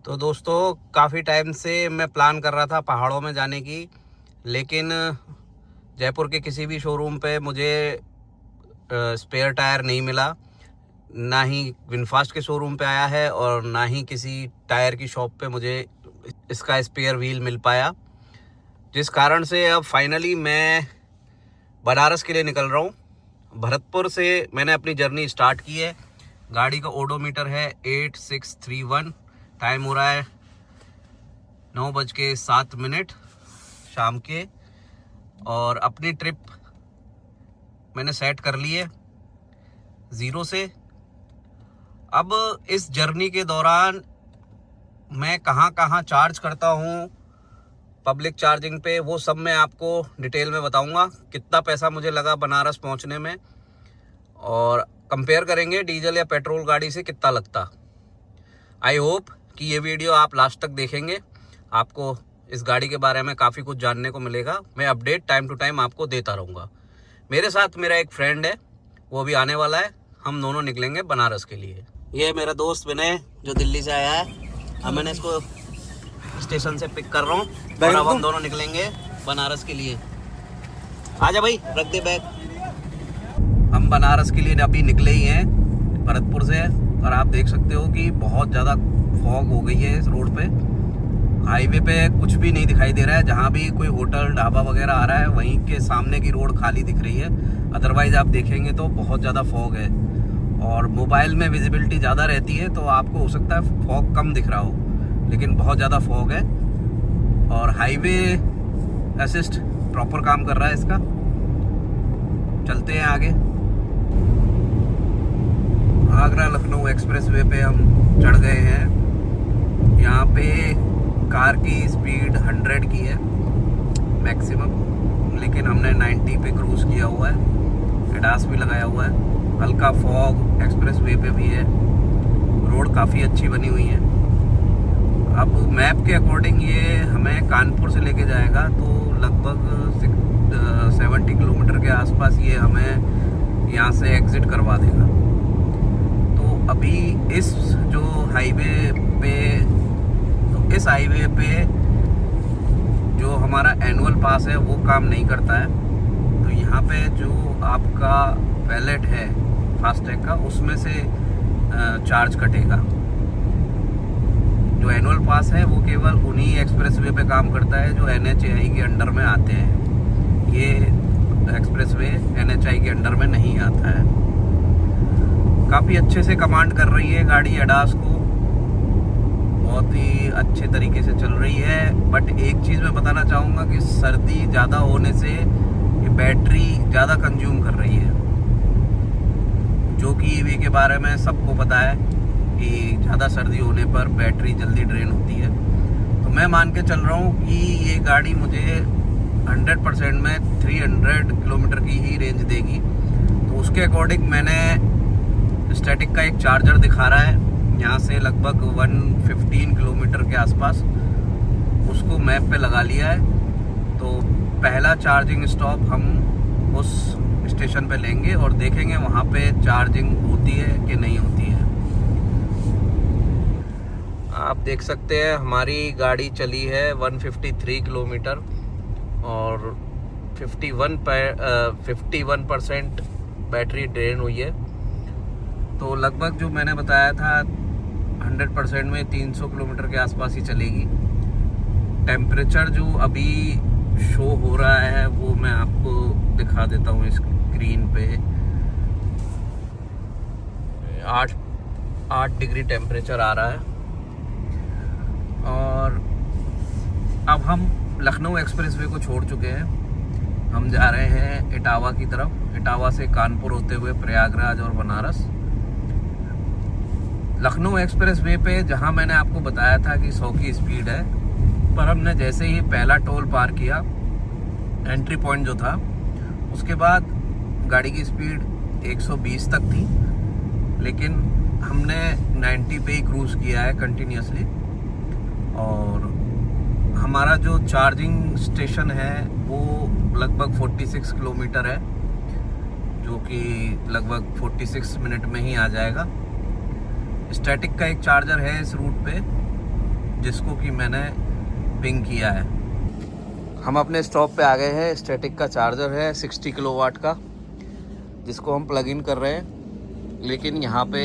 तो दोस्तों काफ़ी टाइम से मैं प्लान कर रहा था पहाड़ों में जाने की, लेकिन जयपुर के किसी भी शोरूम पे मुझे स्पेयर टायर नहीं मिला। ना ही विनफास्ट के शोरूम पे आया है और ना ही किसी टायर की शॉप पे मुझे इसका स्पेयर व्हील मिल पाया, जिस कारण से अब फाइनली मैं बनारस के लिए निकल रहा हूँ। भरतपुर से मैंने अपनी जर्नी स्टार्ट की है। गाड़ी का ओडोमीटर है 8631। टाइम हो रहा है 9:07 शाम के, और अपनी ट्रिप मैंने सेट कर ली है 0 से। अब इस जर्नी के दौरान मैं कहाँ कहाँ चार्ज करता हूँ पब्लिक चार्जिंग पे, वो सब मैं आपको डिटेल में बताऊंगा। कितना पैसा मुझे लगा बनारस पहुँचने में, और कंपेयर करेंगे डीजल या पेट्रोल गाड़ी से कितना लगता। आई होप कि ये वीडियो आप लास्ट तक देखेंगे, आपको इस गाड़ी के बारे में काफ़ी कुछ जानने को मिलेगा। मैं अपडेट टाइम टू टाइम आपको देता रहूँगा। मेरे साथ मेरा एक फ्रेंड है, वो भी आने वाला है। हम दोनों निकलेंगे बनारस के लिए। ये मेरा दोस्त विनय जो दिल्ली से आया है। अब मैंने इसको स्टेशन से पिक कर रहा हूँ और अब हम दोनों निकलेंगे बनारस के लिए। आजा भाई, रख दे बैग। हम बनारस के लिए अभी निकले ही हैं भरतपुर से, और आप देख सकते हो कि बहुत ज़्यादा फॉग हो गई है इस रोड पे। हाईवे पे कुछ भी नहीं दिखाई दे रहा है। जहाँ भी कोई होटल ढाबा वगैरह आ रहा है वहीं के सामने की रोड खाली दिख रही है। अदरवाइज आप देखेंगे तो बहुत ज़्यादा फॉग है, और मोबाइल में विजिबिलिटी ज़्यादा रहती है तो आपको हो सकता है फॉग कम दिख रहा हो, लेकिन बहुत ज़्यादा फॉग है। और हाईवे असिस्ट प्रॉपर काम कर रहा है इसका। चलते हैं आगे। आगरा लखनऊ एक्सप्रेसवे पे हम चढ़ गए हैं। यहाँ पे कार की स्पीड 100 की है मैक्सिमम, लेकिन हमने 90 पे क्रूज किया हुआ है। एडास भी लगाया हुआ है। हल्का फॉग एक्सप्रेसवे पे भी है। रोड काफ़ी अच्छी बनी हुई है। अब मैप के अकॉर्डिंग ये हमें कानपुर से लेके जाएगा, तो लगभग 70 किलोमीटर के आसपास ये हमें यहाँ से एग्ज़िट करवा देगा। तो अभी इस जो हाईवे पे, तो इस हाईवे पे जो हमारा एनुअल पास है वो काम नहीं करता है। तो यहाँ पे जो आपका वैलेट है फास्टैग का, उसमें से चार्ज कटेगा। जो एनुअल पास है वो केवल उन्हीं एक्सप्रेसवे पे काम करता है जो NHAI के अंडर में आते हैं। ये एक्सप्रेसवे NHAI के अंडर में नहीं आता है। काफ़ी अच्छे से कमांड कर रही है गाड़ी एडास को, बहुत ही अच्छे तरीके से चल रही है। बट एक चीज़ मैं बताना चाहूँगा कि सर्दी ज़्यादा होने से ये बैटरी ज़्यादा कंज्यूम कर रही है, जो कि ईवी के बारे में सबको पता है कि ज़्यादा सर्दी होने पर बैटरी जल्दी ड्रेन होती है। तो मैं मान के चल रहा हूँ कि ये गाड़ी मुझे 100% में 300 किलोमीटर की ही रेंज देगी। तो उसके अकॉर्डिंग मैंने स्टैटिक का एक चार्जर दिखा रहा है यहाँ से लगभग 115 किलोमीटर के आसपास, उसको मैप पे लगा लिया है। तो पहला चार्जिंग स्टॉप हम उस स्टेशन पे लेंगे और देखेंगे वहाँ पे चार्जिंग होती है कि नहीं होती है। आप देख सकते हैं हमारी गाड़ी चली है 153 किलोमीटर और 51% बैटरी ड्रेन हुई है। तो लगभग जो मैंने बताया था 100% में 300 किलोमीटर के आसपास ही चलेगी। टेम्परेचर जो अभी शो हो रहा है वो मैं आपको दिखा देता हूँ स्क्रीन पे। 8 डिग्री टेम्परेचर आ रहा है। और अब हम लखनऊ एक्सप्रेसवे को छोड़ चुके हैं। हम जा रहे हैं इटावा की तरफ। इटावा से कानपुर होते हुए प्रयागराज और बनारस। लखनऊ एक्सप्रेसवे पे जहां मैंने आपको बताया था कि 100 की स्पीड है, पर हमने जैसे ही पहला टोल पार किया, एंट्री पॉइंट जो था, उसके बाद गाड़ी की स्पीड 120 तक थी, लेकिन हमने 90 पे ही क्रूज़ किया है कंटिन्यूसली। और हमारा जो चार्जिंग स्टेशन है वो लगभग 46 किलोमीटर है, जो कि लगभग 46 मिनट में ही आ जाएगा। स्टैटिक का एक चार्जर है इस रूट पे, जिसको कि मैंने पिंग किया है। हम अपने स्टॉप पे आ गए हैं। स्टैटिक का चार्जर है 60 किलोवाट का, जिसको हम प्लग इन कर रहे हैं। लेकिन यहाँ पे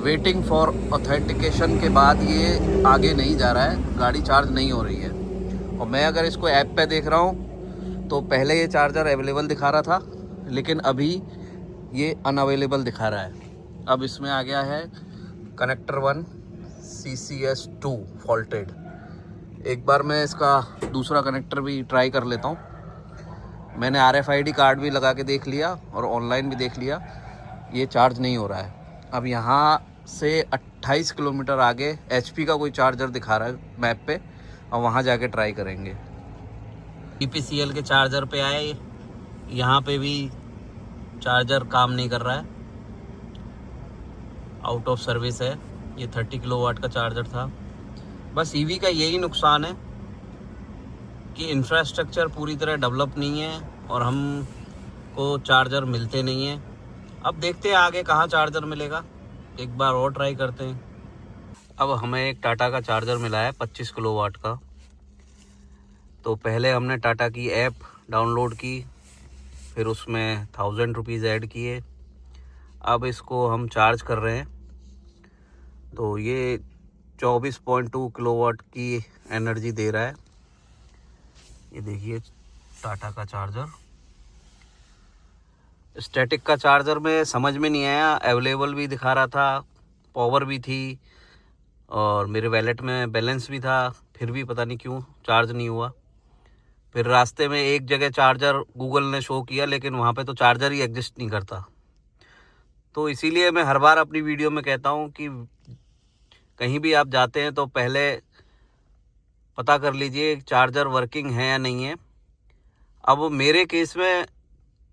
वेटिंग फॉर ऑथेंटिकेशन के बाद ये आगे नहीं जा रहा है, गाड़ी चार्ज नहीं हो रही है। और मैं अगर इसको ऐप पे देख रहा हूँ तो पहले ये चार्जर अवेलेबल दिखा रहा था, लेकिन अभी ये अनअवेलेबल दिखा रहा है। अब इसमें आ गया है कनेक्टर 1 CCS2 फॉल्टेड। एक बार मैं इसका दूसरा कनेक्टर भी ट्राई कर लेता हूँ। मैंने RFID कार्ड भी लगा के देख लिया और ऑनलाइन भी देख लिया, ये चार्ज नहीं हो रहा है। अब यहाँ से 28 किलोमीटर आगे HP का कोई चार्जर दिखा रहा है मैप पे, और वहाँ जाके ट्राई करेंगे। EPCL के चार्जर पे आए, यहाँ पे भी चार्जर काम नहीं कर रहा है, आउट ऑफ सर्विस है। ये 30 किलोवाट का चार्जर था। बस EV का यही नुकसान है कि इंफ्रास्ट्रक्चर पूरी तरह डेवलप नहीं है और हमको चार्जर मिलते नहीं हैं। अब देखते हैं आगे कहाँ चार्जर मिलेगा, एक बार और ट्राई करते हैं। अब हमें एक टाटा का चार्जर मिला है 25 किलोवाट का। तो पहले हमने टाटा की ऐप डाउनलोड की, फिर उसमें 1000 रुपीज़ ऐड किए। अब इसको हम चार्ज कर रहे हैं। तो ये 24.2 किलोवाट की एनर्जी दे रहा है। ये देखिए टाटा का चार्जर। स्टैटिक का चार्जर में समझ में नहीं आया, अवेलेबल भी दिखा रहा था, पावर भी थी और मेरे वैलेट में बैलेंस भी था, फिर भी पता नहीं क्यों चार्ज नहीं हुआ। फिर रास्ते में एक जगह चार्जर गूगल ने शो किया, लेकिन वहाँ पे तो चार्जर ही एग्जिस्ट नहीं करता। तो इसीलिए मैं हर बार अपनी वीडियो में कहता हूँ कि कहीं भी आप जाते हैं तो पहले पता कर लीजिए चार्जर वर्किंग है या नहीं है। अब मेरे केस में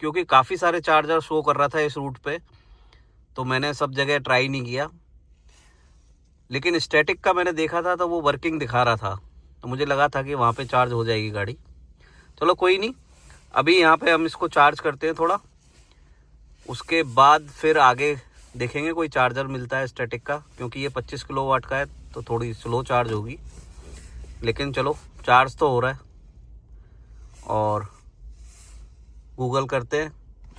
क्योंकि काफ़ी सारे चार्जर शो कर रहा था इस रूट पे, तो मैंने सब जगह ट्राई नहीं किया। लेकिन स्टैटिक का मैंने देखा था तो वो वर्किंग दिखा रहा था, तो मुझे लगा था कि वहाँ पे चार्ज हो जाएगी गाड़ी। चलो कोई नहीं, अभी यहाँ पे हम इसको चार्ज करते हैं थोड़ा, उसके बाद फिर आगे देखेंगे कोई चार्जर मिलता है स्टैटिक का। क्योंकि ये 25 किलोवाट का है तो थोड़ी स्लो चार्ज होगी, लेकिन चलो चार्ज तो हो रहा है। और गूगल करते हैं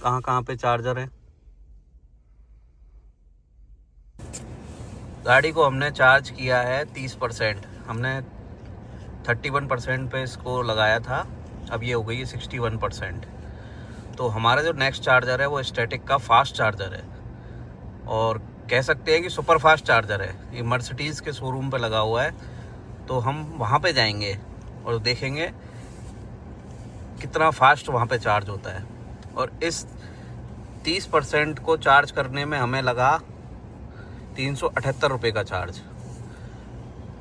कहाँ कहाँ पे चार्जर है। गाड़ी को हमने चार्ज किया है 30%। हमने 31% पे इसको लगाया था, अब ये हो गई है 61%। तो हमारा जो नेक्स्ट चार्जर है वो स्टैटिक का फास्ट चार्जर है, और कह सकते हैं कि सुपर फास्ट चार्जर है। ये मर्सिडीज़ के शोरूम पे लगा हुआ है, तो हम वहाँ पे जाएंगे और देखेंगे कितना फास्ट वहाँ पे चार्ज होता है। और इस 30% को चार्ज करने में हमें लगा 378 रुपये का चार्ज।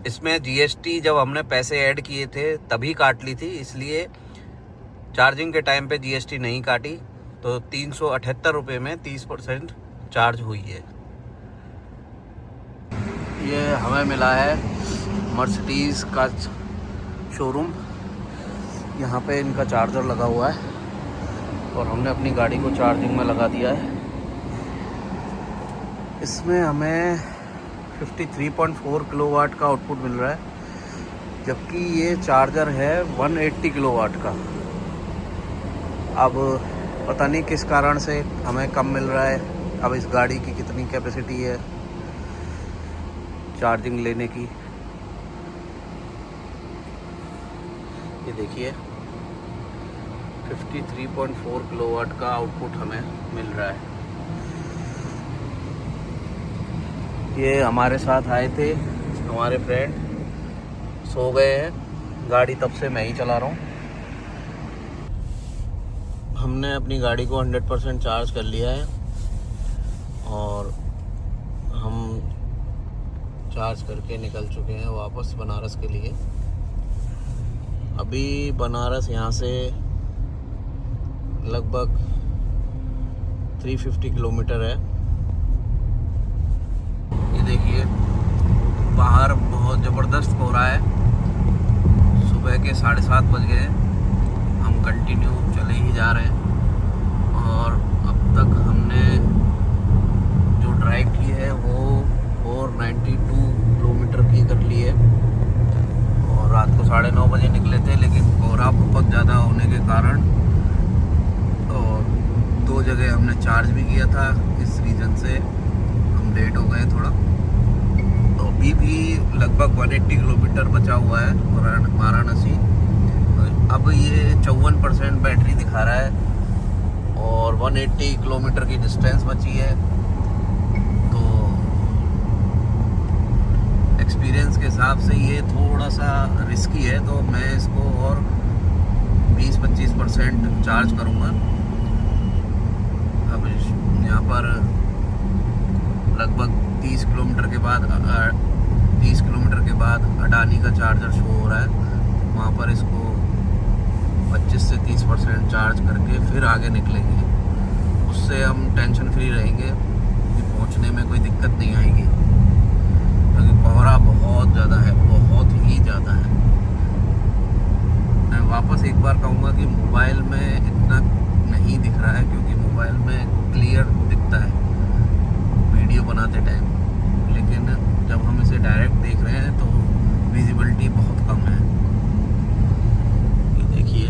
इसमें GST जब हमने पैसे ऐड किए थे तभी काट ली थी, इसलिए चार्जिंग के टाइम पे GST नहीं काटी। तो 378 रुपये में 30% चार्ज हुई है। ये हमें मिला है मर्सिडीज़ का शोरूम, यहाँ पे इनका चार्जर लगा हुआ है और हमने अपनी गाड़ी को चार्जिंग में लगा दिया है। इसमें हमें 53.4 किलोवाट का आउटपुट मिल रहा है, जबकि ये चार्जर है 180 किलोवाट का। अब पता नहीं किस कारण से हमें कम मिल रहा है। अब इस गाड़ी की कितनी कैपेसिटी है चार्जिंग लेने की, ये देखिए 53.4 किलोवाट का आउटपुट हमें मिल रहा है। ये हमारे साथ आए थे हमारे फ्रेंड, सो गए हैं, गाड़ी तब से मैं ही चला रहा हूँ। हमने अपनी गाड़ी को 100% चार्ज कर लिया है और हम चार्ज करके निकल चुके हैं वापस बनारस के लिए। अभी बनारस यहाँ से लगभग 350 किलोमीटर है। ये देखिए बाहर बहुत ज़बरदस्त हो रहा है, सुबह के 7:30 बज गए। हम कंटिन्यू चले ही जा रहे हैं और अब तक हमने जो ड्राइव की है वो 492 किलोमीटर की 9:30 बजे निकले थे, लेकिन कोहरा बहुत ज़्यादा होने के कारण और 2 जगह हमने चार्ज भी किया था, इस रीज़न से हम लेट हो गए थोड़ा। तो अभी भी लगभग 180 किलोमीटर बचा हुआ है वाराणसी। अब ये 54% बैटरी दिखा रहा है और 180 किलोमीटर की डिस्टेंस बची है। तो एक्सपीरियंस के हिसाब से ये थोड़ा सा रिस्की है, तो मैं इसको और 20-25% चार्ज करूँगा। अब यहाँ पर लगभग 30 किलोमीटर के बाद अडानी का चार्जर शो हो रहा है। वहाँ पर इसको 25 से 30% चार्ज करके फिर आगे निकलेंगे। उससे हम टेंशन फ्री रहेंगे कि पहुँचने में कोई दिक्कत नहीं आएगी, क्योंकि कोहरा बहुत ज़्यादा है, बहुत ही ज़्यादा है। मैं वापस एक बार कहूँगा कि मोबाइल में इतना नहीं दिख रहा है, क्योंकि मोबाइल में क्लियर दिखता है वीडियो बनाते टाइम, लेकिन जब हम इसे डायरेक्ट देख रहे हैं तो विजिबिलिटी बहुत कम है। ये देखिए,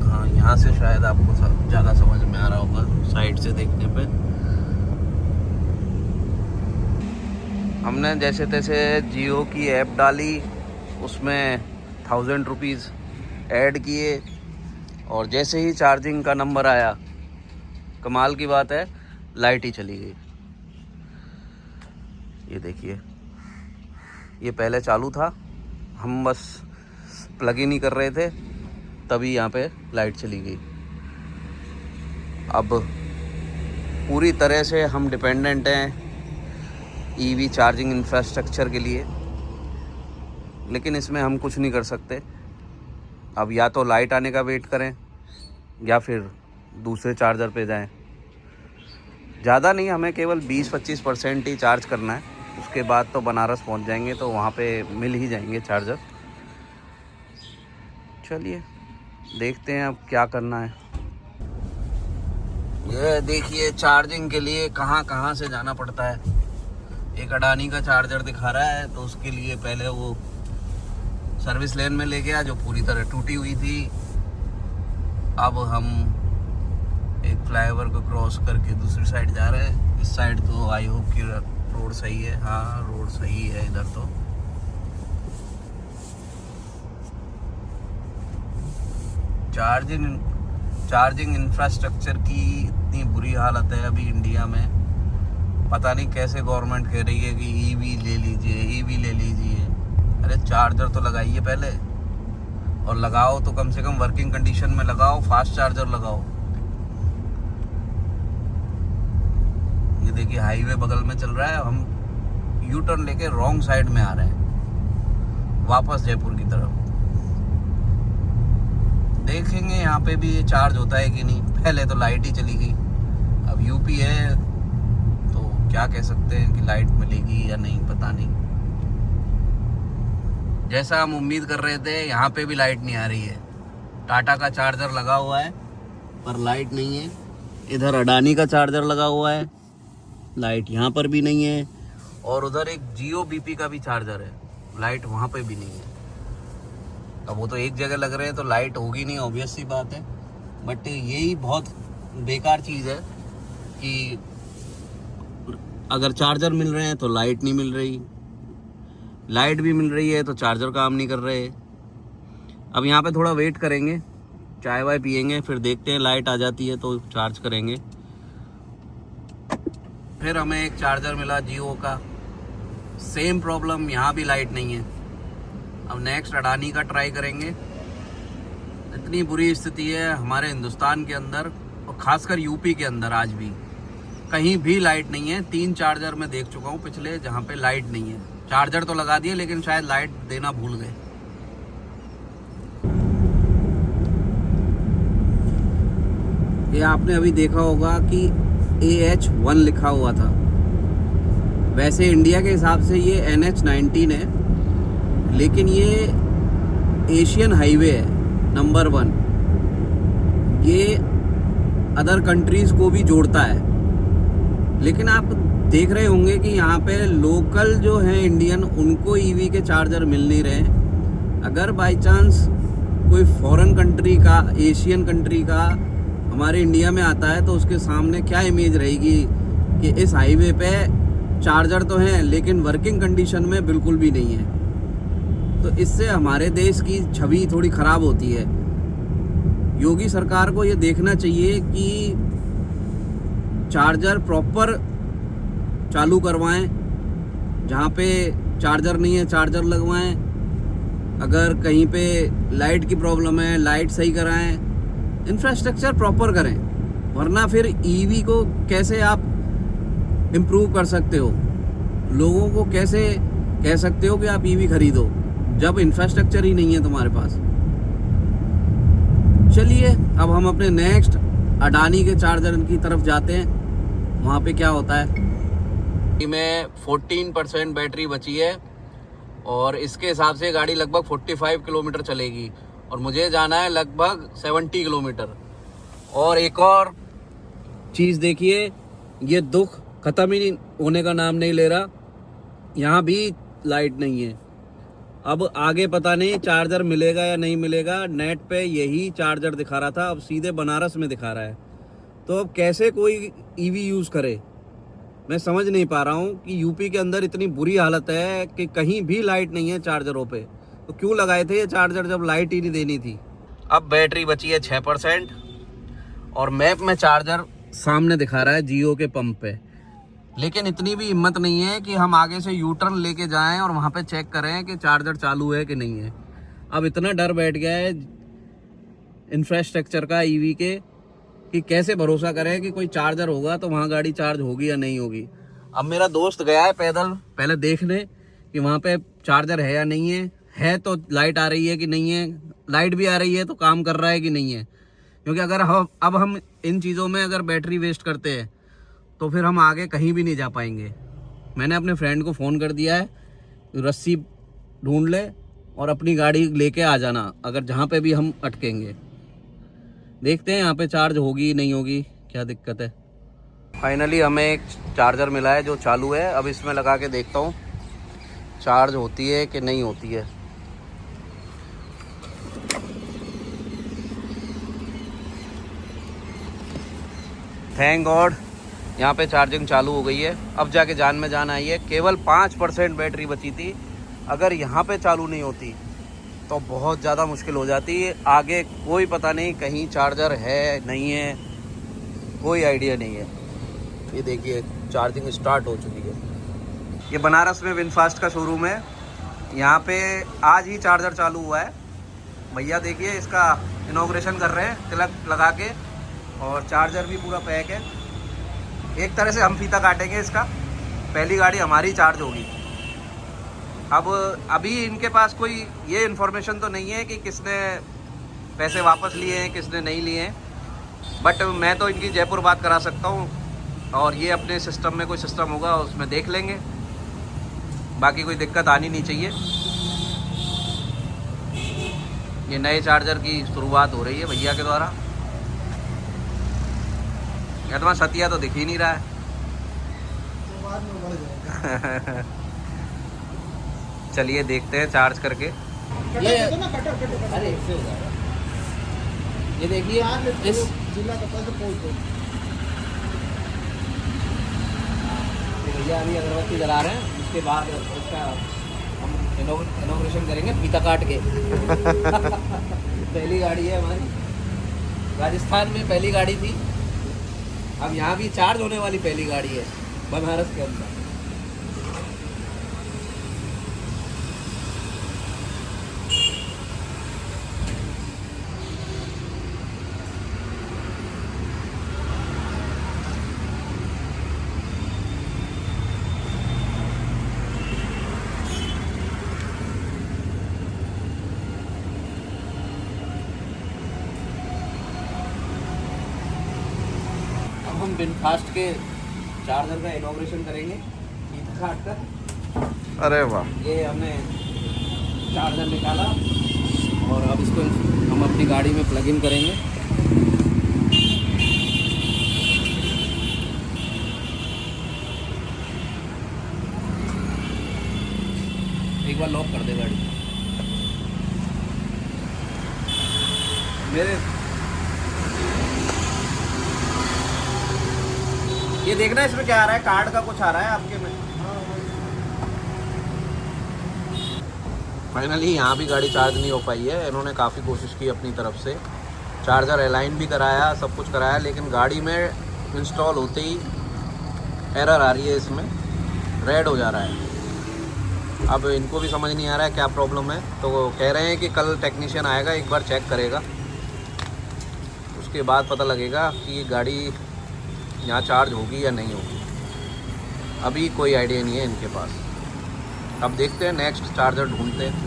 हाँ, यहाँ से शायद आपको ज़्यादा समझ में आ रहा होगा साइड से देखने पे। हमने जैसे तैसे जियो की ऐप डाली, उसमें 1000 रुपीज़ ऐड किए और जैसे ही चार्जिंग का नंबर आया, कमाल की बात है, लाइट ही चली गई। ये देखिए, ये पहले चालू था, हम बस प्लग इन नहीं कर रहे थे, तभी यहाँ पे लाइट चली गई। अब पूरी तरह से हम डिपेंडेंट हैं ईवी चार्जिंग इंफ्रास्ट्रक्चर के लिए, लेकिन इसमें हम कुछ नहीं कर सकते। अब या तो लाइट आने का वेट करें या फिर दूसरे चार्जर पे जाएं। ज़्यादा नहीं, हमें केवल 20-25% ही चार्ज करना है। उसके बाद तो बनारस पहुंच जाएंगे, तो वहाँ पे मिल ही जाएंगे चार्जर। चलिए देखते हैं अब क्या करना है। ये देखिए, चार्जिंग के लिए कहाँ कहाँ से जाना पड़ता है। एक अडानी का चार्जर दिखा रहा है, तो उसके लिए पहले वो सर्विस लेन में ले गया जो पूरी तरह टूटी हुई थी। अब हम एक फ्लाईओवर को क्रॉस करके दूसरी साइड जा रहे हैं। इस साइड तो आई होप कि रोड सही है। हाँ, रोड सही है इधर तो। चार्जिंग इंफ्रास्ट्रक्चर की इतनी बुरी हालत है अभी इंडिया में। पता नहीं कैसे गवर्नमेंट कह रही है कि ईवी ले लीजिए। अरे चार्जर तो लगाइए पहले, और लगाओ तो कम से कम वर्किंग कंडीशन में लगाओ, फास्ट चार्जर लगाओ। ये देखिए, हाईवे बगल में चल रहा है, हम यू टर्न लेके रॉन्ग साइड में आ रहे हैं वापस जयपुर की तरफ। देखेंगे यहाँ पे भी ये चार्ज होता है कि नहीं। पहले तो लाइट ही चली गई, अब यूपी है तो क्या कह सकते हैं कि लाइट मिलेगी या नहीं, पता नहीं। जैसा हम उम्मीद कर रहे थे, यहाँ पे भी लाइट नहीं आ रही है। टाटा का चार्जर लगा हुआ है पर लाइट नहीं है। इधर अडानी का चार्जर लगा हुआ है, लाइट यहाँ पर भी नहीं है। और उधर एक जियो बीपी का भी चार्जर है, लाइट वहाँ पे भी नहीं है। अब वो तो एक जगह लग रहे हैं तो लाइट होगी नहीं, ऑब्वियस सी बात है। बट यही बहुत बेकार चीज़ है कि अगर चार्जर मिल रहे हैं तो लाइट नहीं मिल रही, लाइट भी मिल रही है तो चार्जर काम नहीं कर रहे। अब यहाँ पे थोड़ा वेट करेंगे, चाय वाय पियेंगे, फिर देखते हैं लाइट आ जाती है तो चार्ज करेंगे। फिर हमें एक चार्जर मिला जियो का, सेम प्रॉब्लम, यहाँ भी लाइट नहीं है। अब नेक्स्ट अडानी का ट्राई करेंगे। इतनी बुरी स्थिति है हमारे हिंदुस्तान के अंदर और ख़ासकर यूपी के अंदर, आज भी कहीं भी लाइट नहीं है। 3 चार्जर मैं देख चुका हूँ पिछले, जहाँ पे लाइट नहीं है। चार्जर तो लगा दिए लेकिन शायद लाइट देना भूल गए। ये आपने अभी देखा होगा कि AH1 लिखा हुआ था, वैसे इंडिया के हिसाब से ये NH19 है, लेकिन ये एशियन हाईवे है नंबर 1। ये अदर कंट्रीज़ को भी जोड़ता है, लेकिन आप देख रहे होंगे कि यहाँ पे लोकल जो है इंडियन, उनको ईवी के चार्जर मिल नहीं रहे। अगर बाय चांस कोई फॉरेन कंट्री का, एशियन कंट्री का हमारे इंडिया में आता है तो उसके सामने क्या इमेज रहेगी कि इस हाईवे पे चार्जर तो हैं लेकिन वर्किंग कंडीशन में बिल्कुल भी नहीं है। तो इससे हमारे देश की छवि थोड़ी ख़राब होती है। योगी सरकार को ये देखना चाहिए कि चार्जर प्रॉपर चालू करवाएं, जहाँ पे चार्जर नहीं है चार्जर लगवाएं, अगर कहीं पे लाइट की प्रॉब्लम है लाइट सही कराएं, इंफ्रास्ट्रक्चर प्रॉपर करें। वरना फिर ईवी को कैसे आप इम्प्रूव कर सकते हो, लोगों को कैसे कह सकते हो कि आप ईवी खरीदो जब इंफ्रास्ट्रक्चर ही नहीं है तुम्हारे पास। चलिए अब हम अपने नेक्स्ट अडानी के चार्जर की तरफ जाते हैं, वहाँ पे क्या होता है। में 14% बैटरी बची है और इसके हिसाब से गाड़ी लगभग 45 किलोमीटर चलेगी और मुझे जाना है लगभग 70 किलोमीटर। और एक और चीज़ देखिए, ये दुख ख़त्म ही होने का नाम नहीं ले रहा। यहाँ भी लाइट नहीं है। अब आगे पता नहीं चार्जर मिलेगा या नहीं मिलेगा। नेट पे यही चार्जर दिखा रहा था, अब सीधे बनारस में दिखा रहा है। तो अब कैसे कोई ईवी यूज़ करे, मैं समझ नहीं पा रहा हूँ कि यूपी के अंदर इतनी बुरी हालत है कि कहीं भी लाइट नहीं है चार्जरों पे। तो क्यों लगाए थे ये चार्जर जब लाइट ही नहीं देनी थी। अब बैटरी बची है 6% और मैप में चार्जर सामने दिखा रहा है जियो के पंप पे। लेकिन इतनी भी हिम्मत नहीं है कि हम आगे से यू टर्न लेके जाएं और वहाँ पे चेक करें कि चार्जर चालू है कि नहीं है। अब इतना डर बैठ गया है इंफ्रास्ट्रक्चर का ईवी के कि कैसे भरोसा करें कि कोई चार्जर होगा तो वहाँ गाड़ी चार्ज होगी या नहीं होगी। अब मेरा दोस्त गया है पैदल पहले देखने कि वहाँ पे चार्जर है या नहीं है तो लाइट आ रही है कि नहीं है, लाइट भी आ रही है तो काम कर रहा है कि नहीं है। क्योंकि अगर हम इन चीज़ों में अगर बैटरी वेस्ट करते हैं तो फिर हम आगे कहीं भी नहीं जा पाएंगे। मैंने अपने फ्रेंड को फ़ोन कर दिया है, रस्सी ढूंढ ले और अपनी गाड़ी लेके आ जाना अगर जहाँ पे भी हम अटकेंगे। देखते हैं यहाँ पे चार्ज होगी नहीं होगी, क्या दिक्कत है। फाइनली हमें एक चार्जर मिला है जो चालू है। अब इसमें लगा के देखता हूँ चार्ज होती है कि नहीं होती है। थैंक गॉड यहाँ पे चार्जिंग चालू हो गई है। अब जाके जान में जान आई है। केवल 5% बैटरी बची थी। अगर यहाँ पे चालू नहीं होती तो बहुत ज़्यादा मुश्किल हो जाती है। आगे कोई पता नहीं कहीं चार्जर है नहीं है, कोई आइडिया नहीं है। ये देखिए चार्जिंग स्टार्ट हो चुकी है। ये बनारस में विनफास्ट का शोरूम है। यहाँ पे आज ही चार्जर चालू हुआ है। भैया देखिए इसका इनॉग्रेशन कर रहे हैं तिलक लगा के, और चार्जर भी पूरा पैक है। एक तरह से हम फीता काटेंगे इसका, पहली गाड़ी हमारी चार्ज होगी। अब अभी इनके पास कोई ये इन्फॉर्मेशन तो नहीं है कि किसने पैसे वापस लिए हैं किसने नहीं लिए हैं, बट मैं तो इनकी जयपुर बात करा सकता हूँ और ये अपने सिस्टम में कोई सिस्टम होगा उसमें देख लेंगे। बाकी कोई दिक्कत आनी नहीं चाहिए। ये नए चार्जर की शुरुआत हो रही है भैया के द्वारा। या तुम्हारा सतिया तो दिख ही नहीं रहा है। चलिए देखते हैं चार्ज करके। ये अरे इससे हो जाएगा। ये देखिए इस भैया अभी अगरबत्ती जला रहे हैं, उसके बाद उसका हम इनॉग्रेशन करेंगे फीता काट के। पहली गाड़ी है हमारी, राजस्थान में पहली गाड़ी थी, अब यहाँ भी चार्ज होने वाली पहली गाड़ी है बनारस के अंदर। हम विनफास्ट के चार्जर का इनॉग्रेशन करेंगे फीता काट कर। अरे वाह, ये हमने चार्जर निकाला और अब इसको हम अपनी गाड़ी में प्लग इन करेंगे। एक बार लॉक कर दे गाड़ी मेरे। ये देखना इसमें क्या आ रहा है, कार्ड का कुछ आ रहा है आपके में। फाइनली यहाँ भी गाड़ी चार्ज नहीं हो पाई है। इन्होंने काफ़ी कोशिश की अपनी तरफ से, चार्जर अलाइन भी कराया, सब कुछ कराया, लेकिन गाड़ी में इंस्टॉल होते ही एरर आ रही है, इसमें रेड हो जा रहा है। अब इनको भी समझ नहीं आ रहा है क्या प्रॉब्लम है, तो वो कह रहे हैं कि कल टेक्नीशियन आएगा, एक बार चेक करेगा, उसके बाद पता लगेगा कि गाड़ी यहाँ चार्ज होगी या नहीं होगी। अभी कोई आइडिया नहीं है इनके पास। अब देखते हैं, नेक्स्ट चार्जर ढूंढते हैं।